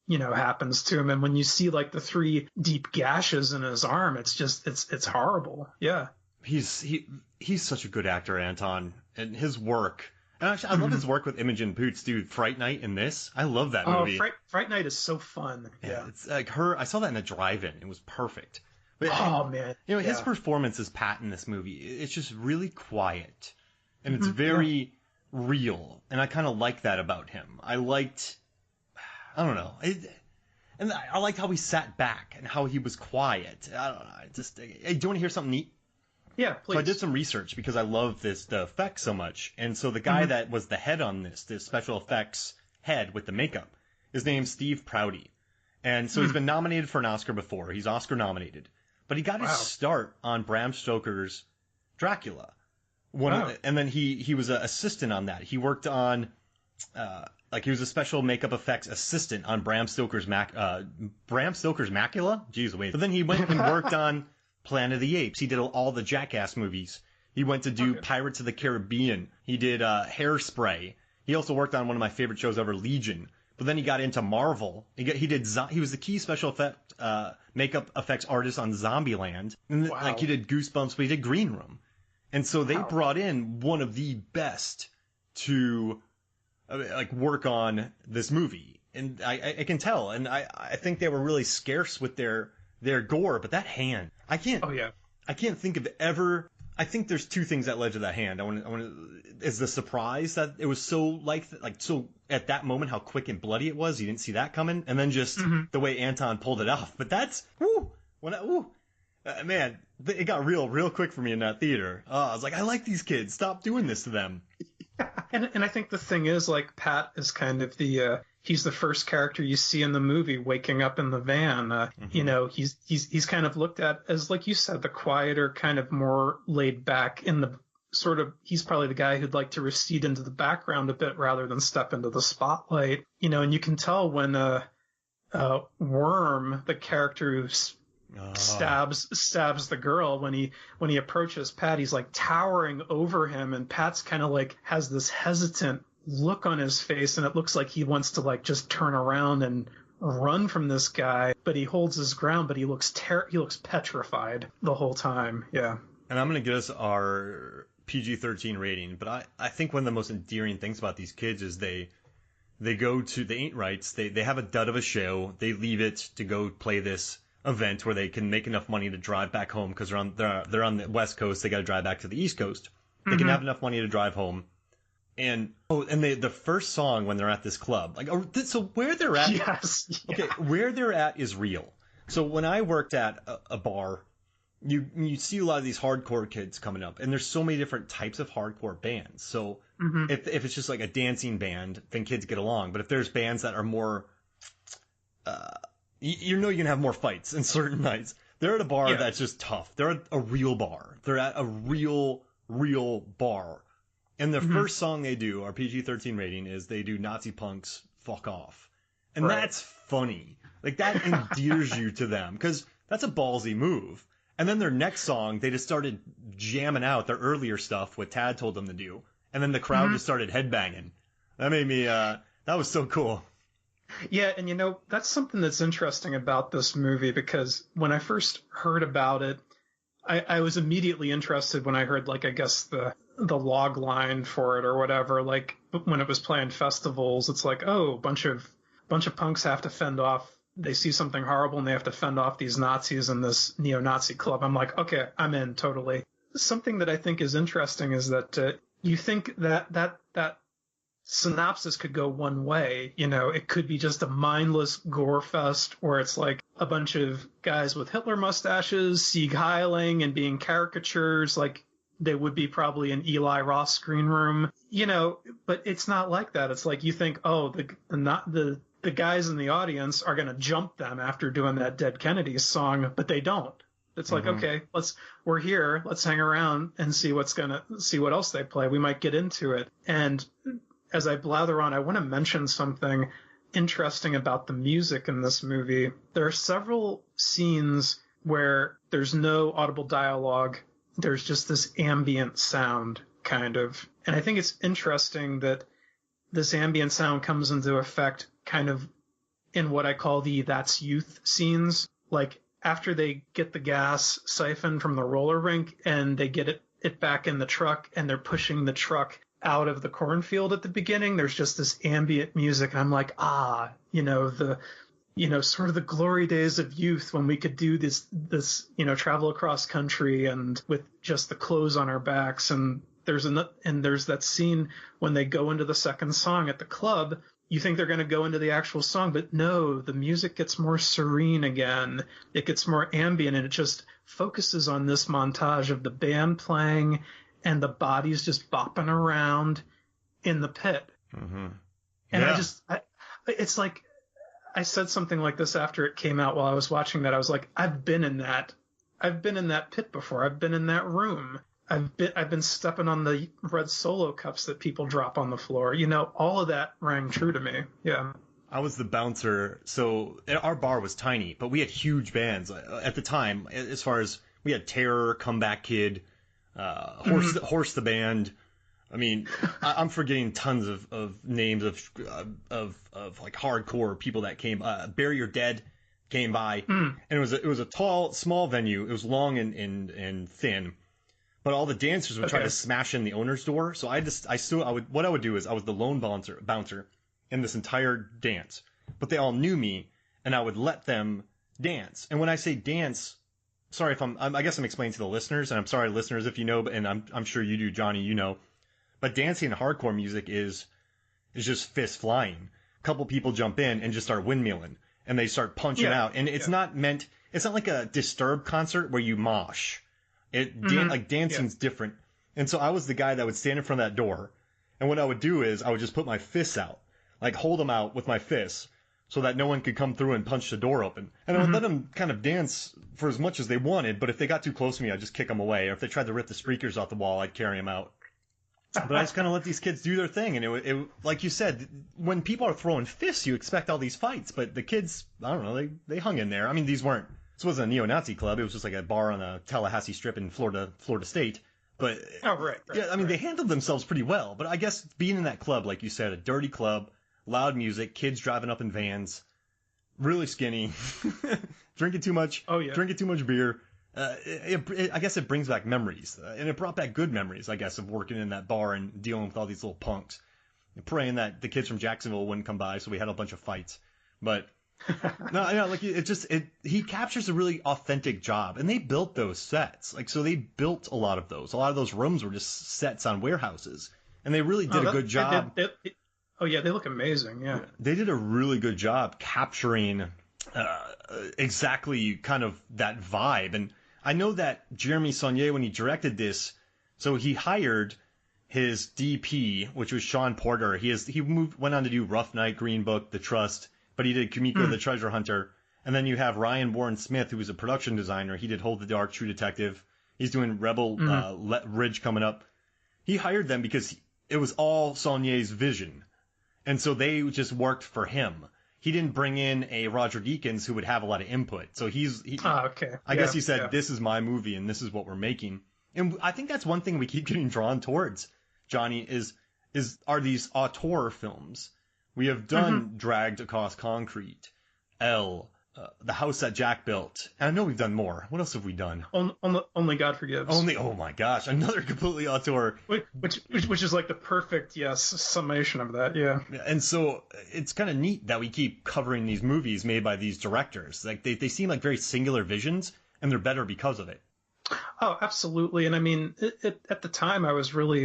happens to him. And when you see like the 3 deep gashes in his arm, it's just, it's horrible. Yeah. He's such a good actor, Anton, and his work. And actually, I love his work with Imogen Poots, dude. Fright Night in this. I love that movie. Fright Night is so fun. Yeah. It's like I saw that in a drive-in. It was perfect. But, man. His performance as Pat in this movie, it's just really quiet. And it's very real. And I kind of like that about him. I don't know. And I liked how he sat back and how he was quiet. I don't know. Hey, do you want to hear something neat? Yeah, please. So I did some research because I love the effects so much. And so the guy that was the head on this special effects head with the makeup, his name's Steve Prouty. And so he's been nominated for an Oscar before. He's Oscar nominated. But he got his start on Bram Stoker's Dracula. And then he was an assistant on that. He worked on, he was a special makeup effects assistant on Bram Stoker's Macula? Jeez, wait. But then he went and worked on Planet of the Apes. He did all the Jackass movies. He went to do Pirates of the Caribbean. He did Hairspray. He also worked on one of my favorite shows ever, Legion. But then he got into Marvel. He was the key special effect makeup effects artist on Zombieland. And he did Goosebumps, but he did Green Room. And so they brought in one of the best to work on this movie. And I can tell. And I think they were really scarce with their gore, but that hand, I can't think of ever. I think there's 2 things that led to that hand. Is the surprise that it was so so at that moment how quick and bloody it was. You didn't see that coming, and then just the way Anton pulled it off. But that's man, it got real quick for me in that theater. I was like, I like these kids. Stop doing this to them. And I think the thing is, like, Pat is kind of he's the first character you see in the movie waking up in the van. He's kind of looked at as, like you said, the quieter, kind of more laid back in the sort of, he's probably the guy who'd like to recede into the background a bit rather than step into the spotlight. And you can tell when Worm, the character who's stabs the girl, when he approaches Pat, he's like towering over him, and Pat's kind of like has this hesitant look on his face, and it looks like he wants to like just turn around and run from this guy, but he holds his ground, but he looks petrified the whole time. Yeah. And I'm going to give us our PG-13 rating, but I think one of the most endearing things about these kids is they ain't rights, they have a dud of a show, they leave it to go play this event where they can make enough money to drive back home because they're on the West Coast. They got to drive back to the East Coast. They can have enough money to drive home. And the first song when they're at this club, so where they're at, where they're at is real. So when I worked at a bar, you see a lot of these hardcore kids coming up, and there's so many different types of hardcore bands. So if it's just like a dancing band, then kids get along. But if there's bands that are more you're going to have more fights in certain nights. They're at a bar that's just tough. They're at a real bar. They're at a real bar. And the first song they do, our PG-13 rating, is they do Nazi Punk's Fuck Off. And that's funny. Like, that endears you to them, because that's a ballsy move. And then their next song, they just started jamming out their earlier stuff, what Tad told them to do. And then the crowd just started headbanging. That made me, that was so cool. Yeah, and that's something that's interesting about this movie, because when I first heard about it, I was immediately interested when I heard, like, I guess the log line for it or whatever. Like, when it was playing festivals, it's like, oh, bunch of punks have to fend off. They see something horrible and they have to fend off these Nazis in this neo-Nazi club. I'm like, okay, I'm in totally. Something that I think is interesting is that you think that synopsis could go one way. It could be just a mindless gore fest where it's like a bunch of guys with Hitler mustaches sieg heiling and being caricatures like they would be probably in Eli Roth's Green Room, but it's not like that. It's like you think, oh, the guys in the audience are going to jump them after doing that Dead Kennedys song, but they don't. It's like, okay, we're here. Let's hang around and see what else they play. We might get into it. And as I blather on, I want to mention something interesting about the music in this movie. There are several scenes where there's no audible dialogue. There's just this ambient sound, kind of. And I think it's interesting that this ambient sound comes into effect kind of in what I call the That's Youth scenes. Like after they get the gas siphoned from the roller rink and they get it back in the truck and they're pushing the truck out of the cornfield at the beginning, there's just this ambient music. And I'm like, sort of the glory days of youth when we could do this, travel across country and with just the clothes on our backs. And there's that scene when they go into the second song at the club. You think they're going to go into the actual song, but no, the music gets more serene again. It gets more ambient, and it just focuses on this montage of the band playing and the bodies just bopping around in the pit. Mm-hmm. And it's like, I said something like this after it came out while I was watching that. I was like, I've been in that pit before. I've been in that room. I've been stepping on the red Solo cups that people drop on the floor. All of that rang true to me. Yeah. I was the bouncer, so our bar was tiny, but we had huge bands at the time. As far as we had Terror, Comeback Kid, Horse the Band. I mean, I'm forgetting tons of names of like hardcore people that came. Bury Your Dead came by, and it was a tall, small venue. It was long and thin. But all the dancers would try to smash in the owner's door. So what I would do is I was the lone bouncer in this entire dance. But they all knew me, and I would let them dance. And when I say dance, sorry if I guess I'm explaining to the listeners, and I'm sorry listeners if you know, and I'm sure you do, Johnny, you know. But dancing in hardcore music is just fist flying. A couple people jump in and just start windmilling, and they start punching out. And it's not like a Disturbed concert where you mosh. Dancing's different. And so I was the guy that would stand in front of that door. And what I would do is I would just put my fists out, like hold them out with my fists so that no one could come through and punch the door open. And I would let them kind of dance for as much as they wanted. But if they got too close to me, I'd just kick them away. Or if they tried to rip the speakers off the wall, I'd carry them out. But I just kind of let these kids do their thing. And it like you said, when people are throwing fists, you expect all these fights. But the kids, I don't know, they hung in there. I mean, this wasn't a neo-Nazi club. It was just like a bar on a Tallahassee Strip in Florida State. But they handled themselves pretty well. But I guess being in that club, like you said, a dirty club, loud music, kids driving up in vans, really skinny, drinking too much beer. I guess it brings back memories, and it brought back good memories, I guess, of working in that bar and dealing with all these little punks, and praying that the kids from Jacksonville wouldn't come by, so we had a bunch of fights. But he captures a really authentic job, and they built those sets. Like, so they built a lot of those. A lot of those rooms were just sets on warehouses, and they really did a good job. They look amazing. Yeah, they did a really good job capturing exactly kind of that vibe. And I know that Jeremy Saulnier, when he directed this, so he hired his DP, which was Sean Porter. He went on to do Rough Night, Green Book, The Trust. But he did Kumiko the Treasure Hunter. And then you have Ryan Warren Smith, who was a production designer. He did Hold the Dark, True Detective. He's doing Rebel Ridge coming up. He hired them because it was all Saulnier's vision. And so they just worked for him. He didn't bring in a Roger Deakins who would have a lot of input. So I guess he said, this is my movie and this is what we're making. And I think that's one thing we keep getting drawn towards, Johnny, are these auteur films. We have done Dragged Across Concrete, The House That Jack Built. And I know we've done more. What else have we done? Only God Forgives. Oh my gosh, another completely auteur. Which is like the perfect, summation of that, yeah. And so it's kind of neat that we keep covering these movies made by these directors. Like they seem like very singular visions, and they're better because of it. Oh, absolutely. And I mean, at the time, I was really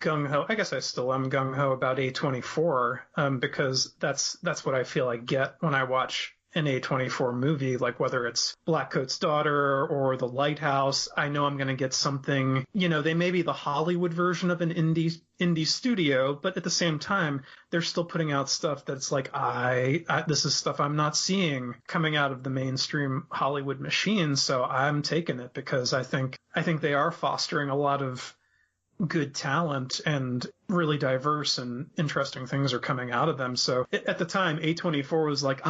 gung-ho. I guess I still am gung-ho about A24 because that's what I feel I get when I watch an A24 movie, like whether it's Blackcoat's Daughter or The Lighthouse. I know I'm going to get something, they may be the Hollywood version of an indie studio, but at the same time, they're still putting out stuff that's like, this is stuff I'm not seeing coming out of the mainstream Hollywood machine. So I'm taking it because I think they are fostering a lot of good talent and really diverse and interesting things are coming out of them. So at the time, A24 was like,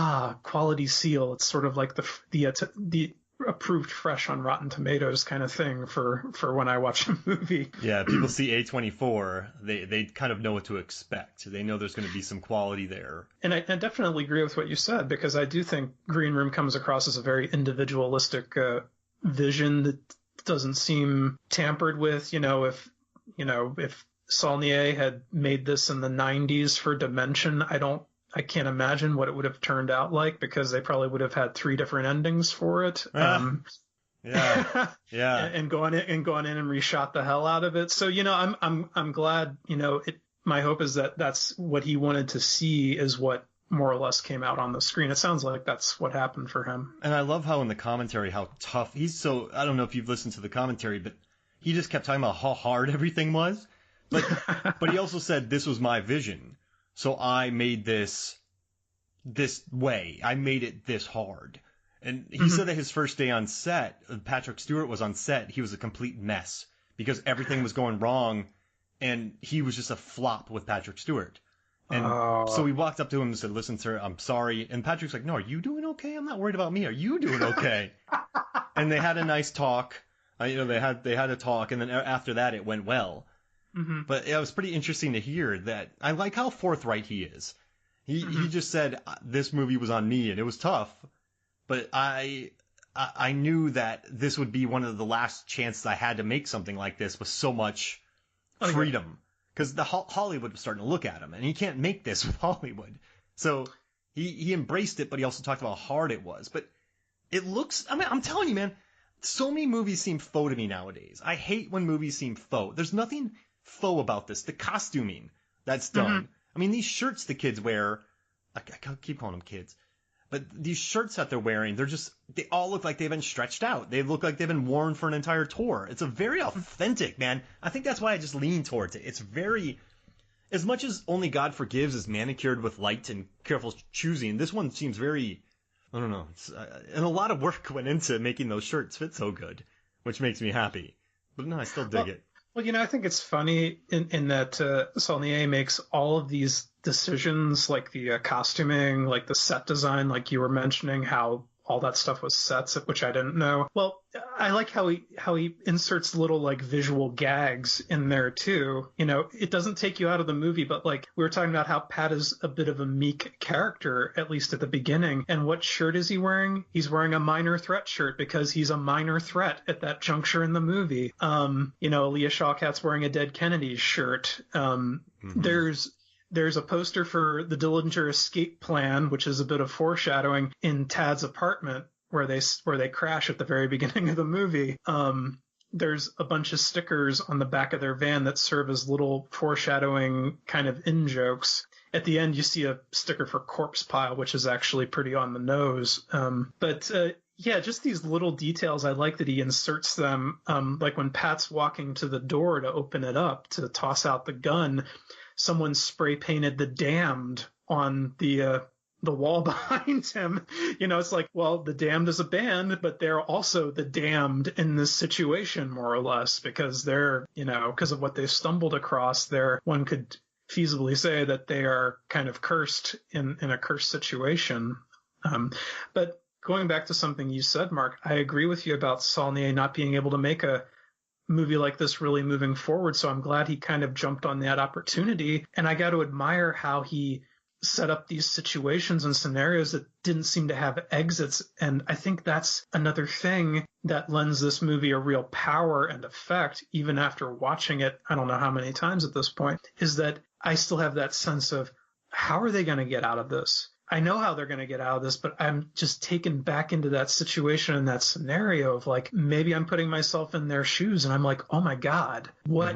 quality seal. It's sort of like the approved fresh on Rotten Tomatoes kind of thing for when I watch a movie. Yeah, people see A24, they kind of know what to expect. They know there's going to be some quality there. And I definitely agree with what you said, because I do think Green Room comes across as a very individualistic vision that doesn't seem tampered with. If Saulnier had made this in the 90s for Dimension, I can't imagine what it would have turned out like, because they probably would have had 3 different endings for it. Yeah. and gone in and reshot the hell out of it. So, I'm glad, my hope is that that's what he wanted to see is what more or less came out on the screen. It sounds like that's what happened for him. And I love how in the commentary, how tough I don't know if you've listened to the commentary, but he just kept talking about how hard everything was. But he also said, this was my vision. So I made this way. I made it this hard. And he said that his first day on set, Patrick Stewart was on set, he was a complete mess because everything was going wrong and he was just a flop with Patrick Stewart. And so we walked up to him and said, listen, sir, I'm sorry. And Patrick's like, no, are you doing okay? I'm not worried about me. Are you doing okay? And they had a nice talk. They had a talk, and then after that it went well. Mm-hmm. But it was pretty interesting to hear that. I like how forthright he is. He just said, this movie was on me and it was tough, but I knew that this would be one of the last chances I had to make something like this with so much freedom. Because the Hollywood was starting to look at him, and he can't make this with Hollywood. So he embraced it, but he also talked about how hard it was. But it looks, I'm telling you, man, so many movies seem faux to me nowadays. I hate when movies seem faux. There's nothing faux about this. The costuming that's done. I mean, these shirts the kids wear, I keep calling them kids, but these shirts that they're wearing, they all look like they've been stretched out. They look like they've been worn for an entire tour. It's a very authentic, man. I think that's why I just lean towards it. It's very, as much as Only God Forgives is manicured with light and careful choosing, this one seems very, I don't know. And a lot of work went into making those shirts fit so good, which makes me happy. But no, I still dig it. Well, I think it's funny in that Saulnier makes all of these decisions, like the costuming, like the set design, like you were mentioning, how all that stuff was sets, which I didn't know. Well, I like how he inserts little like visual gags in there too. It doesn't take you out of the movie, but like we were talking about how Pat is a bit of a meek character, at least at the beginning. And what shirt is he wearing? He's wearing a minor threat shirt because he's a minor threat at that juncture in the movie. Leah Shawkat's wearing a Dead Kennedy shirt. There's a poster for the Dillinger escape plan, which is a bit of foreshadowing in Tad's apartment where they crash at the very beginning of the movie. There's a bunch of stickers on the back of their van that serve as little foreshadowing kind of in-jokes. At the end, you see a sticker for Corpse Pile, which is actually pretty on the nose. Just these little details. I like that he inserts them. Like when Pat's walking to the door to open it up to toss out the gun, someone spray painted The Damned on the wall behind him. It's like, well, The Damned is a band, but they're also the damned in this situation, more or less, because they're, because of what they've stumbled across. One could feasibly say that they are kind of cursed in a cursed situation. But going back to something you said, Mark, I agree with you about Saulnier not being able to make a movie like this really moving forward. So I'm glad he kind of jumped on that opportunity. And I got to admire how he set up these situations and scenarios that didn't seem to have exits. And I think that's another thing that lends this movie a real power and effect, even after watching it, I don't know how many times at this point, is that I still have that sense of, how are they going to get out of this? I know how they're going to get out of this, but I'm just taken back into that situation and that scenario of like, maybe I'm putting myself in their shoes and I'm like, oh my God, what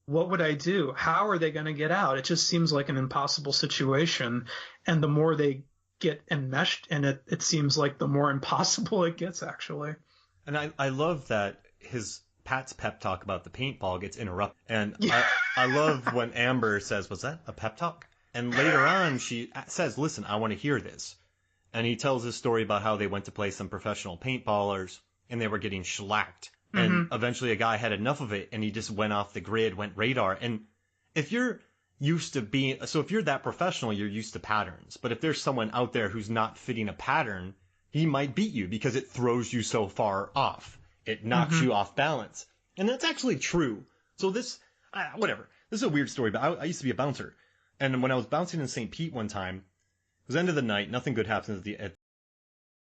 would I do? How are they going to get out? It just seems like an impossible situation. And the more they get enmeshed in it, it seems like the more impossible it gets, actually. And I love that Pat's pep talk about the paintball gets interrupted. And I love when Amber says, was that a pep talk? And later on, she says, listen, I want to hear this. And he tells his story about how they went to play some professional paintballers and they were getting shellacked. And eventually a guy had enough of it and he just went off the grid, went radar. And if you're used to if you're that professional, you're used to patterns. But if there's someone out there who's not fitting a pattern, he might beat you because it throws you so far off. It knocks you off balance. And that's actually true. So this, whatever. This is a weird story, but I used to be a bouncer. And when I was bouncing in St. Pete one time, it was the end of the night, nothing good happens at